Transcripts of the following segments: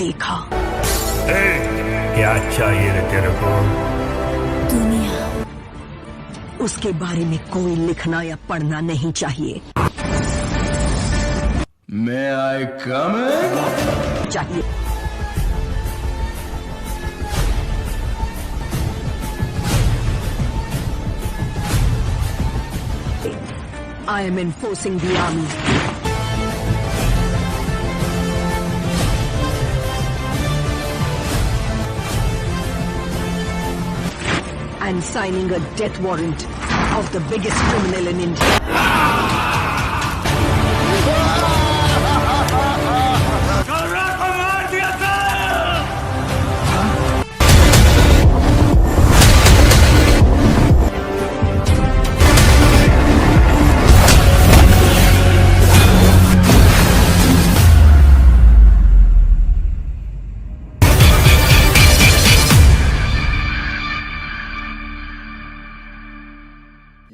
देखा। क्या चाहिए रे तेरे को? दुनिया, उसके बारे में कोई लिखना या पढ़ना नहीं चाहिए। May I come in? चाहिए I am enforcing the army. And signing a death warrant of the biggest criminal in India.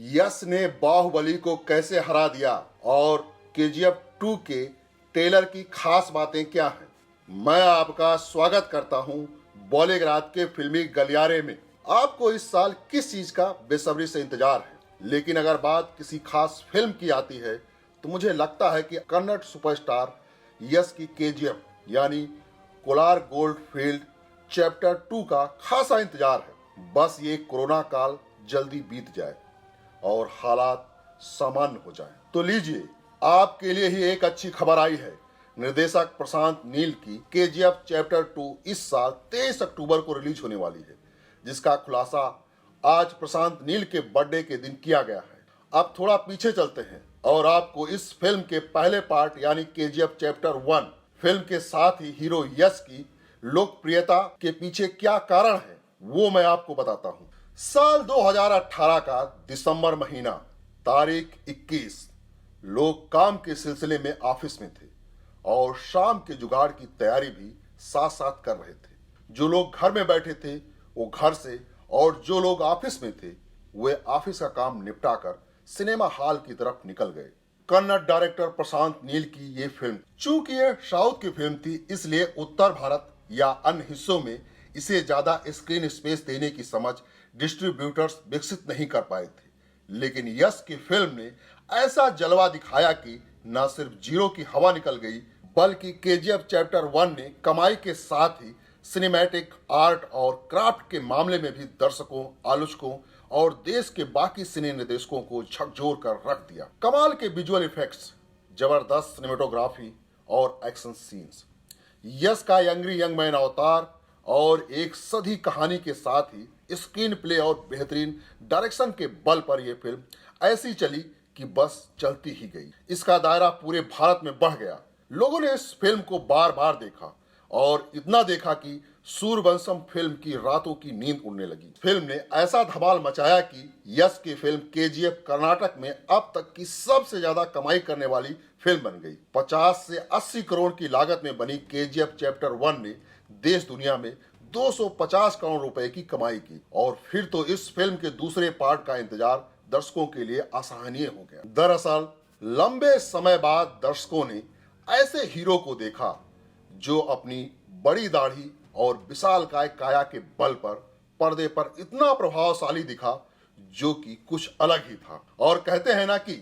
यश ने बाहुबली को कैसे हरा दिया और केजीएफ 2 के ट्रेलर की खास बातें क्या हैं, मैं आपका स्वागत करता हूं बॉलीग्राज के फिल्मी गलियारे में। आपको इस साल किस चीज का बेसब्री से इंतजार है, लेकिन अगर बात किसी खास फिल्म की आती है तो मुझे लगता है कि कन्नड़ सुपरस्टार यश की केजीएफ यानी कोलार गोल्ड फील्ड चैप्टर 2 का खासा इंतजार है। बस ये कोरोना काल जल्दी बीत जाए और हालात सामान्य हो जाए। तो लीजिए, आपके लिए ही एक अच्छी खबर आई है। निर्देशक प्रशांत नील की केजीएफ चैप्टर 2 इस साल 23 अक्टूबर को रिलीज होने वाली है, जिसका खुलासा आज प्रशांत नील के बर्थडे के दिन किया गया है। अब थोड़ा पीछे चलते हैं और आपको इस फिल्म के पहले पार्ट यानी केजीएफ चैप्टर 1 फिल्म के साथ ही हीरो यश की लोकप्रियता के पीछे क्या कारण है वो मैं आपको बताता हूँ। साल 2018 का दिसंबर महीना, तारीख 21, लोग काम के सिलसिले में ऑफिस में थे और शाम के जुगाड़ की तैयारी भी साथ साथ कर रहे थे। जो लोग घर में बैठे थे वो घर से, और जो लोग ऑफिस में थे वे ऑफिस का काम निपटाकर सिनेमा हॉल की तरफ निकल गए। कन्नड़ डायरेक्टर प्रशांत नील की ये फिल्म, चूंकि ये साउथ की फिल्म थी, इसलिए उत्तर भारत या अन्य हिस्सों में इसे ज्यादा स्क्रीन स्पेस देने की समझ डिस्ट्रीब्यूटर्स विकसित नहीं कर पाए थे। लेकिन यश की फिल्म ने ऐसा जलवा दिखाया कि न सिर्फ जीरो की हवा निकल गई, बल्कि केजीएफ चैप्टर 1 ने कमाई के साथ ही सिनेमैटिक आर्ट और क्राफ्ट के मामले में भी दर्शकों, आलोचकों और देश के बाकी सिने निर्देशकों को झकझोर कर रख दिया। कमाल के विजुअल इफेक्ट्स, जबरदस्त सिनेमेटोग्राफी और एक्शन सीन्स, यश का एंग्री यंग मैन अवतार और एक सधी कहानी के साथ ही स्क्रीन प्ले और बेहतरीन डायरेक्शन के बल पर यह फिल्म ऐसी चली कि बस चलती ही गई। इसका दायरा पूरे भारत में बढ़ गया। लोगों ने इस फिल्म को बार बार देखा और इतना देखा कि सूर्यवंशम फिल्म की रातों की नींद उड़ने लगी। फिल्म ने ऐसा धमाल मचाया कि यश की फिल्म केजीएफ कर्नाटक में अब तक की सबसे ज्यादा कमाई करने वाली फिल्म बन गई। 50 से 80 करोड़ की लागत में बनी केजीएफ चैप्टर 1 ने देश दुनिया में 250 करोड़ रुपए की कमाई की, और फिर तो इस फिल्म के दूसरे पार्ट का इंतजार दर्शकों के लिए असहनीय हो गया। दरअसल लंबे समय बाद दर्शकों ने ऐसे हीरो को देखा जो अपनी बड़ी दाढ़ी और विशालकाय काया के बल पर पर्दे पर इतना प्रभावशाली दिखा, जो कि कुछ अलग ही था। और कहते हैं ना कि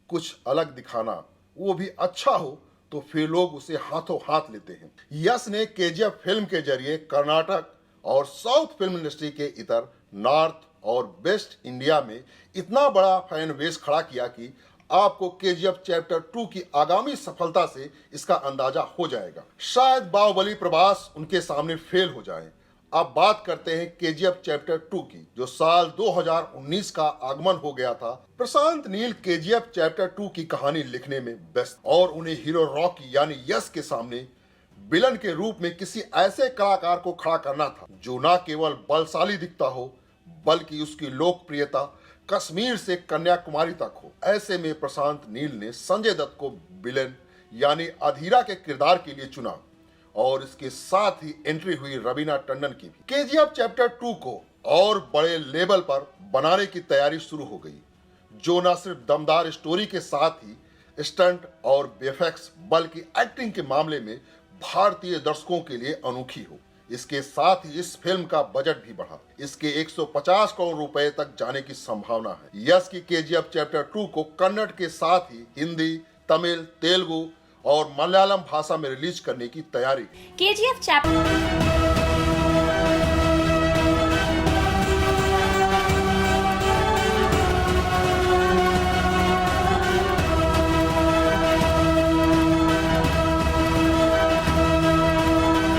कुछ अलग दिखाना वो भी अच्छा हो तो फिर लोग उसे हाथों हाथ लेते हैं। यश ने केजीएफ फिल्म के जरिए कर्नाटक और साउथ फिल्म इंडस्ट्री के इतर नॉर्थ और वेस्ट इंडिया में इतना बड़ा फैन बेस खड़ा किया कि आपको केजीएफ चैप्टर 2 की आगामी सफलता से इसका अंदाजा हो जाएगा। शायद बाहुबली प्रभास उनके सामने फेल हो जाए। अब बात करते हैं केजीएफ चैप्टर 2 की, जो साल 2019 का आगमन हो गया था। प्रशांत नील केजीएफ चैप्टर 2 की कहानी लिखने में व्यस्त, और उन्हें हीरो रॉकी यानी यश के सामने विलन के रूप में किसी ऐसे कलाकार को खड़ा करना था जो न केवल बलशाली दिखता हो, बल्कि उसकी लोकप्रियता कश्मीर से कन्याकुमारी तक हो। ऐसे में प्रशांत नील ने संजय दत्त को विलेन यानी अधीरा के किरदार के लिए चुना, और इसके साथ ही एंट्री हुई रवीना टंडन की भी। केजीएफ चैप्टर 2 को और बड़े लेवल पर बनाने की तैयारी शुरू हो गई, जो न सिर्फ दमदार स्टोरी के साथ ही स्टंट और वीएफएक्स बल्कि एक्टिंग के मामले में भारतीय दर्शकों के लिए अनोखी हो। इसके साथ ही इस फिल्म का बजट भी बढ़ा, इसके 150 करोड़ रुपए तक जाने की संभावना है। यश की केजीएफ चैप्टर 2 को कन्नड़ के साथ ही हिंदी, तमिल, तेलुगु और मलयालम भाषा में रिलीज करने की तैयारी। KGF chapter